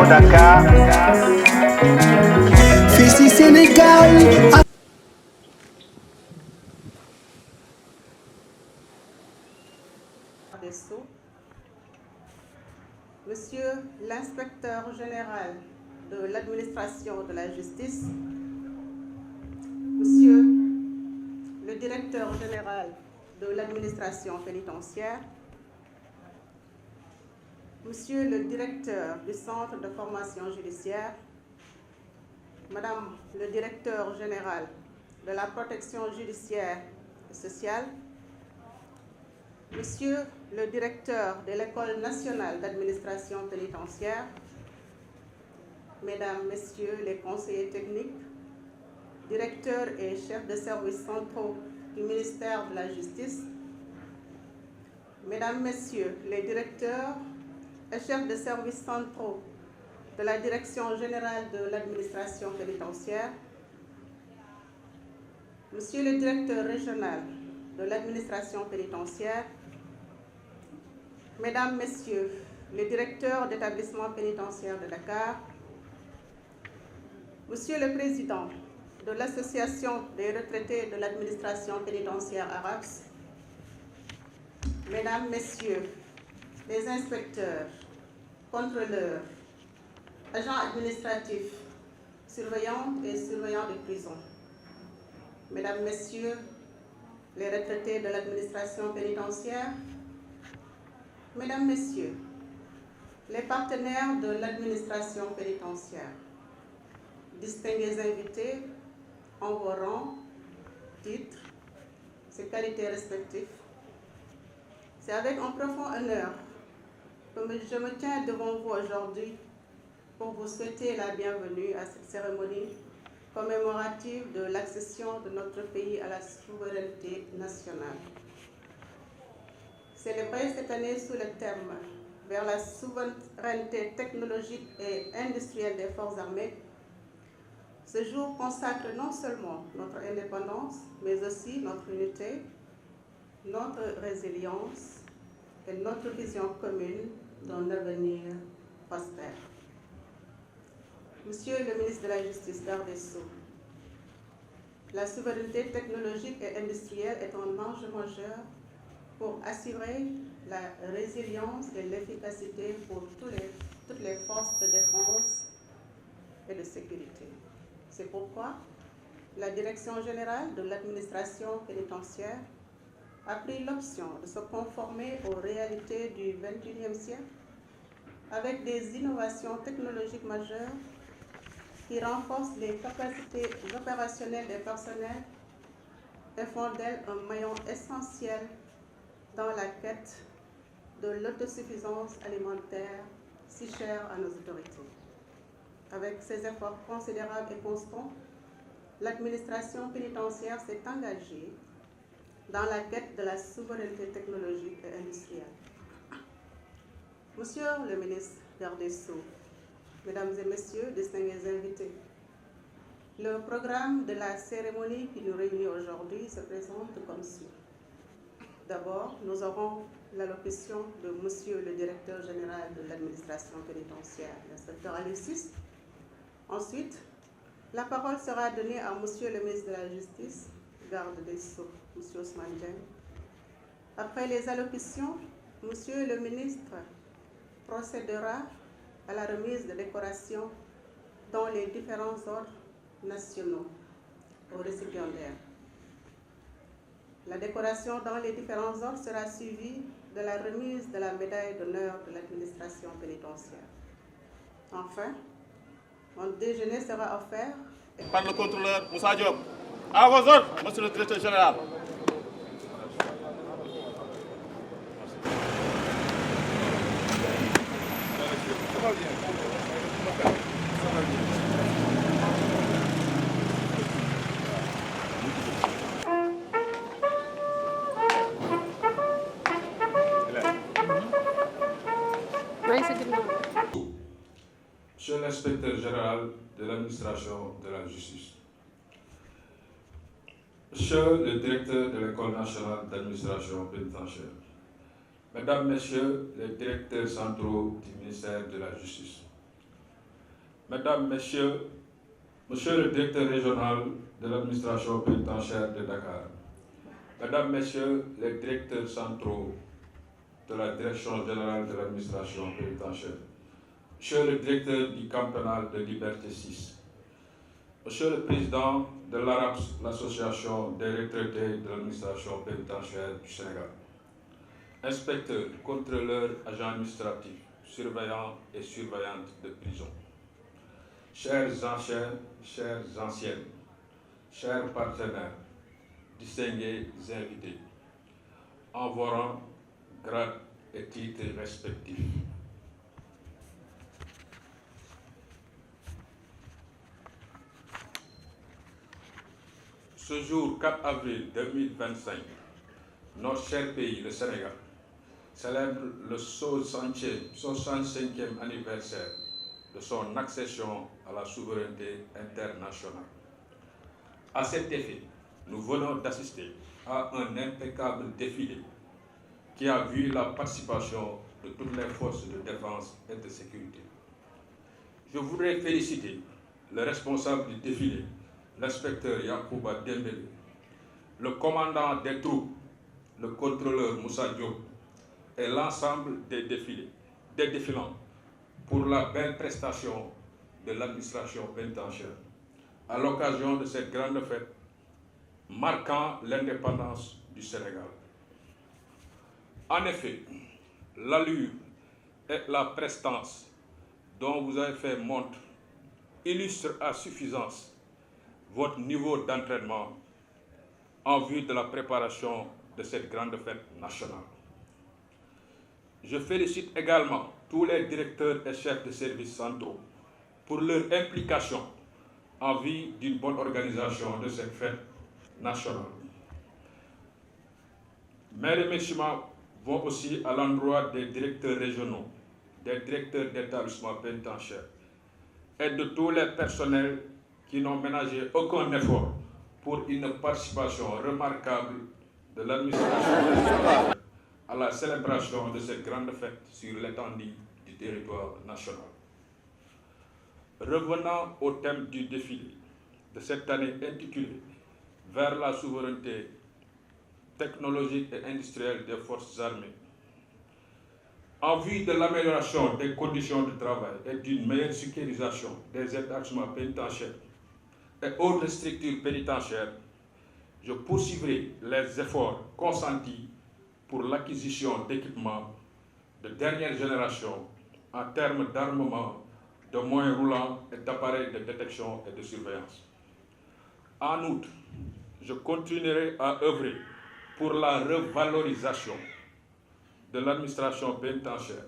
au Dakar. Fils du Sénégal. Monsieur l'inspecteur général de l'administration de la justice, Monsieur le directeur général de l'administration pénitentiaire, Monsieur le directeur du centre de formation judiciaire, Madame le directeur général de la protection judiciaire et sociale, Monsieur le directeur de l'École nationale d'administration pénitentiaire, Mesdames, Messieurs les conseillers techniques, directeurs et chefs de services centraux du ministère de la Justice, Mesdames, Messieurs les directeurs et chefs de services centraux de la Direction générale de l'administration pénitentiaire, Monsieur le directeur régional de l'administration pénitentiaire, Mesdames, Messieurs les directeurs d'établissements pénitentiaires de Dakar, Monsieur le Président de l'Association des retraités de l'administration pénitentiaire ARAPS, Mesdames, Messieurs les inspecteurs, contrôleurs, agents administratifs, surveillantes et surveillants de prison, Mesdames, Messieurs les retraités de l'administration pénitentiaire, Mesdames, Messieurs les partenaires de l'administration pénitentiaire, distingués invités en vos rangs, titres, et qualités respectives, c'est avec un profond honneur que je me tiens devant vous aujourd'hui pour vous souhaiter la bienvenue à cette cérémonie commémorative de l'accession de notre pays à la souveraineté nationale. Célébrée cette année sous le thème « Vers la souveraineté technologique et industrielle des forces armées », ce jour consacre non seulement notre indépendance, mais aussi notre unité, notre résilience et notre vision commune d'un avenir prospère. Monsieur le ministre de la Justice, garde des Sceaux, la souveraineté technologique et industrielle est un enjeu majeur pour assurer la résilience et l'efficacité pour toutes les forces de défense et de sécurité. C'est pourquoi la Direction générale de l'administration pénitentiaire a pris l'option de se conformer aux réalités du XXIe siècle avec des innovations technologiques majeures qui renforcent les capacités opérationnelles des personnels et font d'elles un maillon essentiel dans la quête de l'autosuffisance alimentaire si chère à nos autorités. Avec ces efforts considérables et constants, l'administration pénitentiaire s'est engagée dans la quête de la souveraineté technologique et industrielle. Monsieur le ministre garde des Sceaux, Mesdames et Messieurs, distingués invités, le programme de la cérémonie qui nous réunit aujourd'hui se présente comme suit. D'abord, nous aurons l'allocution de Monsieur le directeur général de l'administration pénitentiaire, l'inspecteur Alexis. Ensuite, la parole sera donnée à Monsieur le ministre de la Justice, garde des Sceaux, Monsieur Ousmane Dieng. Après les allocutions, Monsieur le ministre procédera à la remise de décorations dans les différents ordres nationaux aux récipiendaires. La décoration dans les différents ordres sera suivie de la remise de la médaille d'honneur de l'administration pénitentiaire. Enfin, un déjeuner sera offert par le contrôleur Moussa Diop. À vos ordres, Monsieur le directeur général. Monsieur l'inspecteur général de l'administration de la justice, Monsieur le directeur de l'École nationale d'administration pénitentiaire, Mesdames, Messieurs les directeurs centraux du ministère de la Justice, Mesdames, Messieurs, Monsieur le directeur régional de l'administration pénitentiaire de Dakar, Mesdames, Messieurs les directeurs centraux de la Direction générale de l'administration pénitentiaire, Monsieur le directeur du camp pénal de Liberté 6, Monsieur le président de l'ARAPS, l'association des retraités de l'administration pénitentiaire du Sénégal, inspecteurs, contrôleurs, agents administratifs, surveillants et surveillantes de prison, chers anciens, chères anciennes, chers partenaires, distingués invités, en vos rangs, grades et titres respectifs. Ce jour 4 avril 2025, notre cher pays, le Sénégal, célèbre le 65e anniversaire de son accession à la souveraineté internationale. À cet effet, nous venons d'assister à un impeccable défilé qui a vu la participation de toutes les forces de défense et de sécurité. Je voudrais féliciter le responsable du défilé, l'inspecteur Yacouba Dembélé, le commandant des troupes, le contrôleur Moussa Diop et l'ensemble des défilants pour la belle prestation de l'administration pénitentiaire à l'occasion de cette grande fête marquant l'indépendance du Sénégal. En effet, l'allure et la prestance dont vous avez fait montre illustrent à suffisance votre niveau d'entraînement en vue de la préparation de cette grande fête nationale. Je félicite également tous les directeurs et chefs de services centraux pour leur implication en vue d'une bonne organisation de cette fête nationale. Mes remerciements vont aussi à l'endroit des directeurs régionaux, des directeurs d'établissements pénitentiaires et de tous les personnels qui n'ont ménagé aucun effort pour une participation remarquable de l'administration à la célébration de cette grande fête sur l'étendue du territoire national. Revenant au thème du défilé de cette année intitulé « Vers la souveraineté technologique et industrielle des forces armées », en vue de l'amélioration des conditions de travail et d'une meilleure sécurisation des établissements pénitentiaires et autres structures pénitentiaires, je poursuivrai les efforts consentis pour l'acquisition d'équipements de dernière génération en termes d'armement, de moyens roulants et d'appareils de détection et de surveillance. En outre, je continuerai à œuvrer pour la revalorisation de l'administration pénitentiaire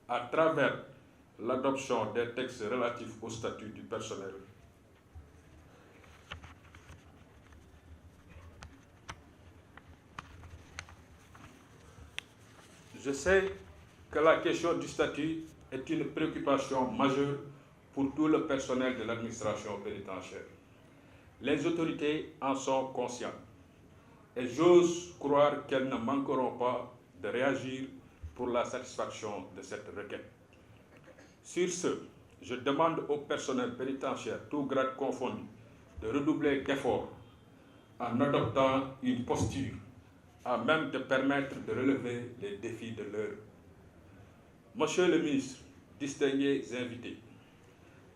à travers l'adoption des textes relatifs au statut du personnel. Je sais que la question du statut est une préoccupation majeure pour tout le personnel de l'administration pénitentiaire. Les autorités en sont conscientes et j'ose croire qu'elles ne manqueront pas de réagir pour la satisfaction de cette requête. Sur ce, je demande au personnel pénitentiaire, tous grades confondus, de redoubler d'efforts en adoptant une posture à même de permettre de relever les défis de l'heure. Monsieur le ministre, distingués invités,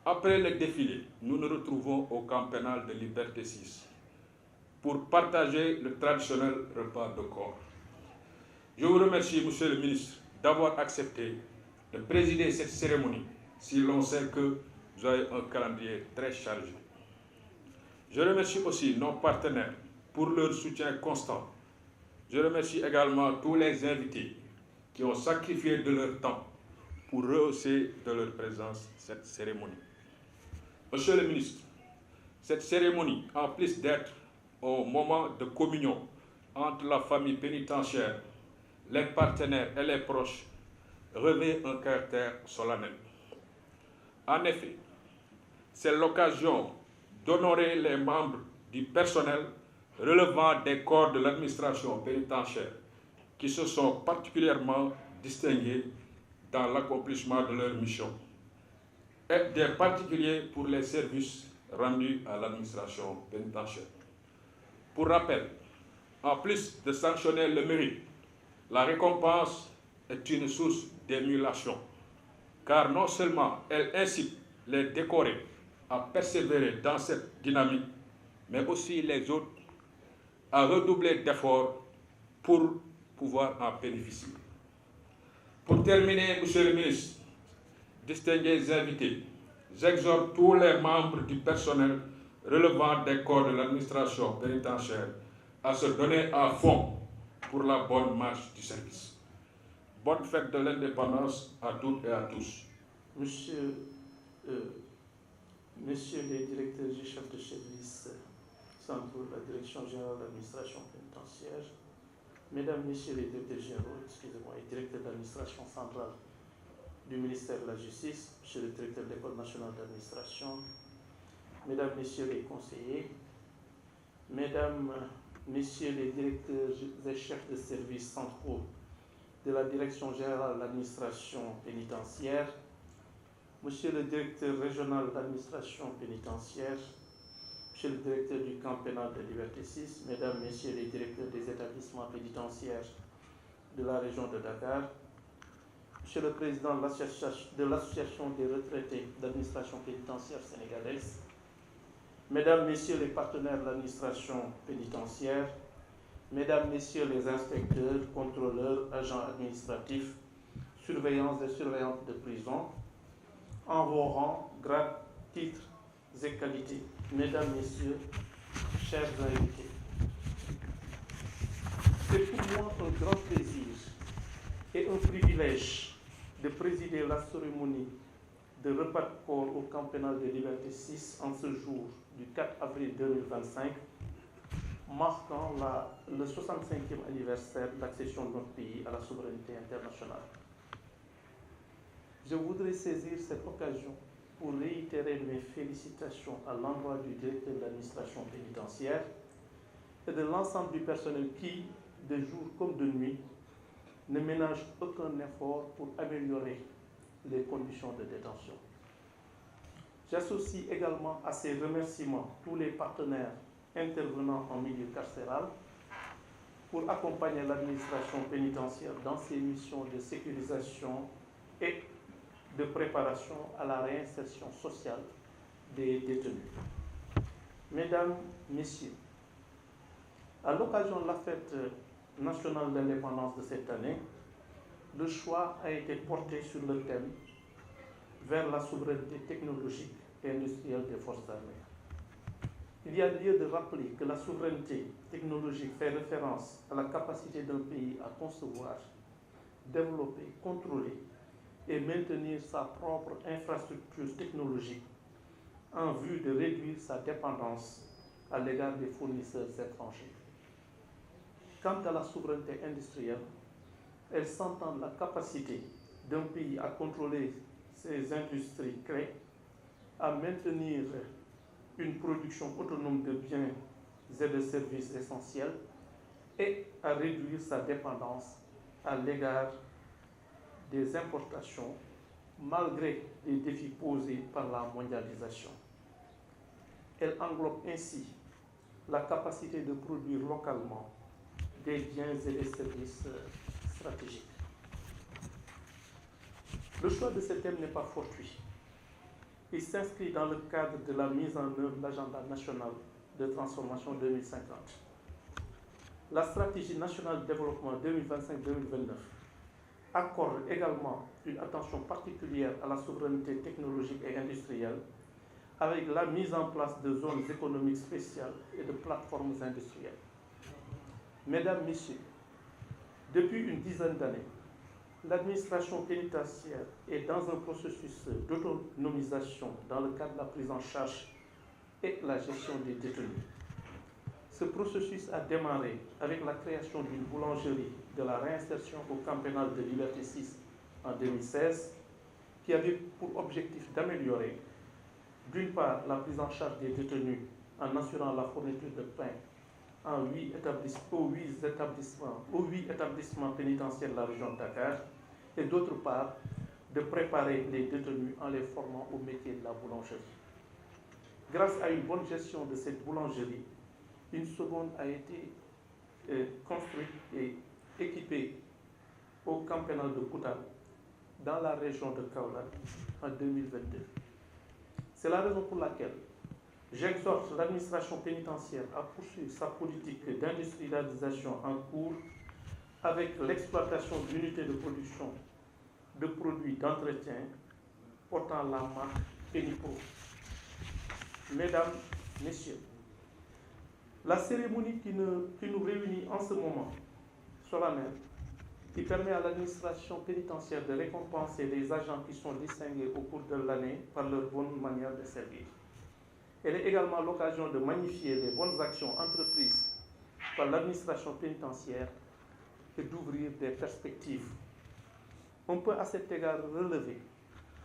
après le défilé, nous nous retrouvons au camp pénal de Liberté 6 pour partager le traditionnel repas de corps. Je vous remercie, monsieur le ministre, d'avoir accepté de présider cette cérémonie, si l'on sait que vous avez un calendrier très chargé. Je remercie aussi nos partenaires pour leur soutien constant. Je remercie également tous les invités qui ont sacrifié de leur temps pour rehausser de leur présence cette cérémonie. Monsieur le ministre, cette cérémonie, en plus d'être un moment de communion entre la famille pénitentiaire, les partenaires et les proches, revêt un caractère solennel. En effet, c'est l'occasion d'honorer les membres du personnel relevant des corps de l'administration pénitentiaire qui se sont particulièrement distingués dans l'accomplissement de leur mission. et des particuliers pour les services rendus à l'administration pénitentiaire. Pour rappel, en plus de sanctionner le mérite, la récompense est une source d'émulation, car non seulement elle incite les décorés à persévérer dans cette dynamique, mais aussi les autres à redoubler d'efforts pour pouvoir en bénéficier. Pour terminer, Monsieur le ministre, distingués invités, j'exhorte tous les membres du personnel relevant des corps de l'administration pénitentiaire à se donner à fond pour la bonne marche du service. Bonne fête de l'indépendance à toutes et à tous. Messieurs les directeurs et chefs de service centraux de la Direction générale de l'administration pénitentiaire, Mesdames, Messieurs les directeurs généraux, et directeurs d'administration centrale du ministère de la Justice, Monsieur le directeur de l'École nationale d'administration, Mesdames, Messieurs les conseillers, Mesdames, Messieurs les directeurs et chefs de services centraux de la Direction générale de l'administration pénitentiaire, Monsieur le directeur régional d'administration pénitentiaire, Monsieur le directeur du camp pénal de Liberté 6, Mesdames, Messieurs les directeurs des établissements pénitentiaires de la région de Dakar, Monsieur le président de l'Association des retraités d'administration pénitentiaire sénégalaise, Mesdames, Messieurs les partenaires de l'administration pénitentiaire, Mesdames, Messieurs les inspecteurs, contrôleurs, agents administratifs, surveillants et surveillantes de prison, en vos rangs, grades, titres et qualités, Mesdames, Messieurs, chers invités. C'est pour moi un grand plaisir et un privilège de présider la cérémonie de repas de corps au camp pénal de Liberté 6 en ce jour du 4 avril 2025, marquant le 65e anniversaire de l'accession de notre pays à la souveraineté internationale. Je voudrais saisir cette occasion pour réitérer mes félicitations à l'endroit du directeur de l'administration pénitentiaire et de l'ensemble du personnel qui, de jour comme de nuit, ne ménage aucun effort pour améliorer les conditions de détention. J'associe également à ces remerciements tous les partenaires intervenant en milieu carcéral pour accompagner l'administration pénitentiaire dans ses missions de sécurisation et de préparation à la réinsertion sociale des détenus. Mesdames, Messieurs, à l'occasion de la fête nationale d'indépendance de cette année, le choix a été porté sur le thème vers la souveraineté technologique et industrielle des forces armées. Il y a lieu de rappeler que la souveraineté technologique fait référence à la capacité d'un pays à concevoir, développer, contrôler et maintenir sa propre infrastructure technologique en vue de réduire sa dépendance à l'égard des fournisseurs étrangers. Quant à la souveraineté industrielle, elle s'entend la capacité d'un pays à contrôler ses industries clés, à maintenir une production autonome de biens et de services essentiels et à réduire sa dépendance à l'égard des importations malgré les défis posés par la mondialisation. Elle englobe ainsi la capacité de produire localement des biens et des services stratégiques. Le choix de ce thème n'est pas fortuit. Il s'inscrit dans le cadre de la mise en œuvre de l'agenda national de transformation 2050. La stratégie nationale de développement 2025-2029 accorde également une attention particulière à la souveraineté technologique et industrielle avec la mise en place de zones économiques spéciales et de plateformes industrielles. Mesdames, Messieurs, depuis une dizaine d'années, l'administration pénitentiaire est dans un processus d'autonomisation dans le cadre de la prise en charge et la gestion des détenus. Ce processus a démarré avec la création d'une boulangerie de la réinsertion au camp pénal de Liberté 6 en 2016, qui avait pour objectif d'améliorer, d'une part, la prise en charge des détenus en assurant la fourniture de pain aux 8 établissements pénitentiaires de la région de Dakar, et d'autre part, de préparer les détenus en les formant au métier de la boulangerie. Grâce à une bonne gestion de cette boulangerie, une seconde a été construite et équipée au camp pénal de Koutal, dans la région de Kaolack, en 2022. C'est la raison pour laquelle j'exhorte l'administration pénitentiaire à poursuivre sa politique d'industrialisation en cours avec l'exploitation d'unités de production de produits d'entretien portant la marque Pénipro. Mesdames, Messieurs, la cérémonie qui nous réunit en ce moment solennel, qui permet à l'administration pénitentiaire de récompenser les agents qui sont distingués au cours de l'année par leur bonne manière de servir. Elle est également l'occasion de magnifier les bonnes actions entreprises par l'administration pénitentiaire et d'ouvrir des perspectives. On peut à cet égard relever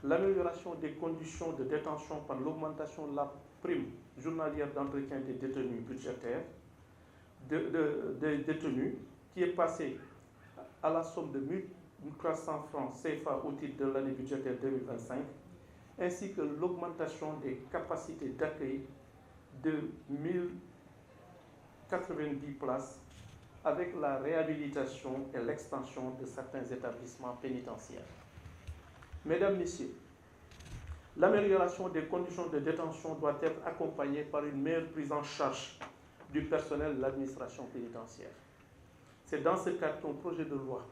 l'amélioration des conditions de détention par l'augmentation de la prime journalière d'entretien des détenus budgétaires, des détenus, qui est passée à la somme de 1 300 francs CFA au titre de l'année budgétaire 2025, ainsi que l'augmentation des capacités d'accueil de 1090 places avec la réhabilitation et l'extension de certains établissements pénitentiaires. Mesdames, Messieurs, l'amélioration des conditions de détention doit être accompagnée par une meilleure prise en charge du personnel de l'administration pénitentiaire. C'est dans ce cadre qu'un projet de loi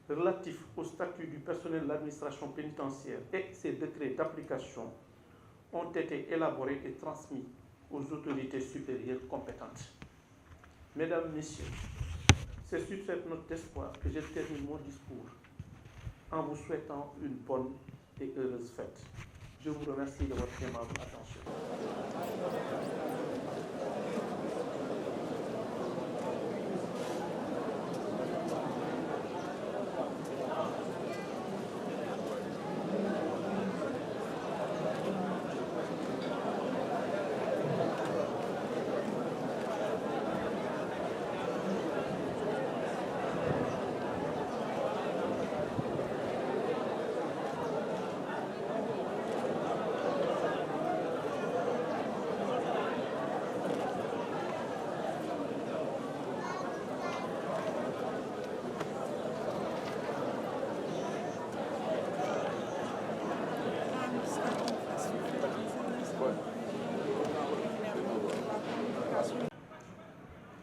relatif au statut du personnel de l'administration pénitentiaire et ses décrets d'application ont été élaborés et transmis aux autorités supérieures compétentes. Mesdames, Messieurs, c'est sur cette note d'espoir que je termine mon discours en vous souhaitant une bonne et heureuse fête. Je vous remercie de votre aimable attention.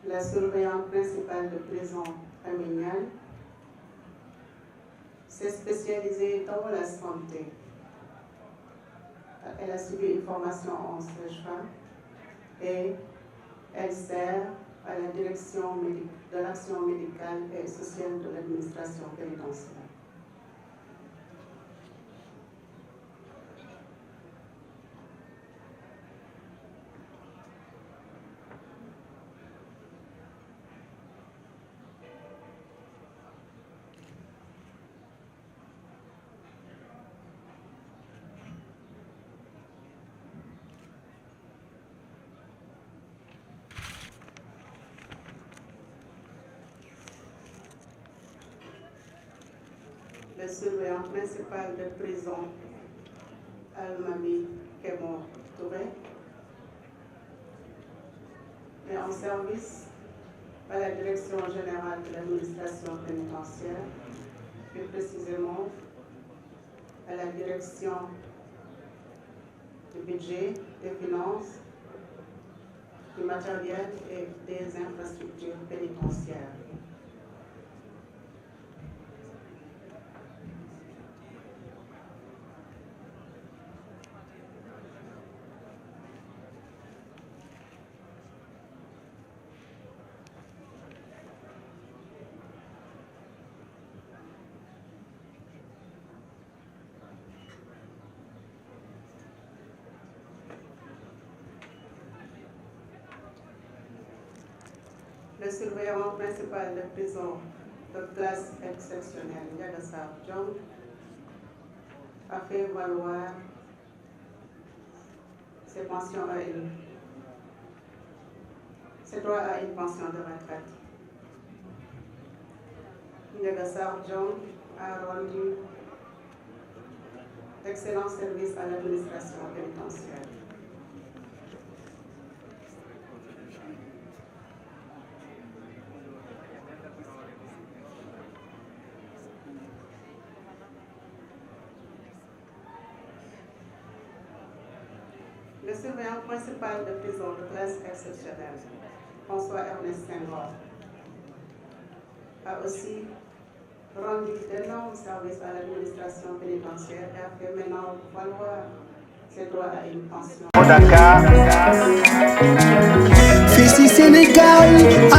La surveillante principale de prison Aminal s'est spécialisée dans la santé. Elle a suivi une formation en sage-femme et elle sert à la direction de l'action médicale et sociale de l'administration pénitentiaire. Le surveillant principal de prison, Almami Kemo Touré, est en service à la Direction générale de l'administration pénitentiaire, plus précisément à la Direction du budget, des finances, du matériel et des infrastructures pénitentiaires. Le surveillant principal de prison de classe exceptionnelle, Ndiaga Sarr Diong, a fait valoir ses droits à une pension de retraite. Ndiaga Sarr Diong a rendu d'excellents services à l'administration pénitentiaire. Le surveillant principal de prison de classe exceptionnelle, François Ernest Senghor, a aussi rendu d'énormes services à l'administration pénitentiaire et a fait maintenant valoir ses droits à une pension. Fils du Sénégal.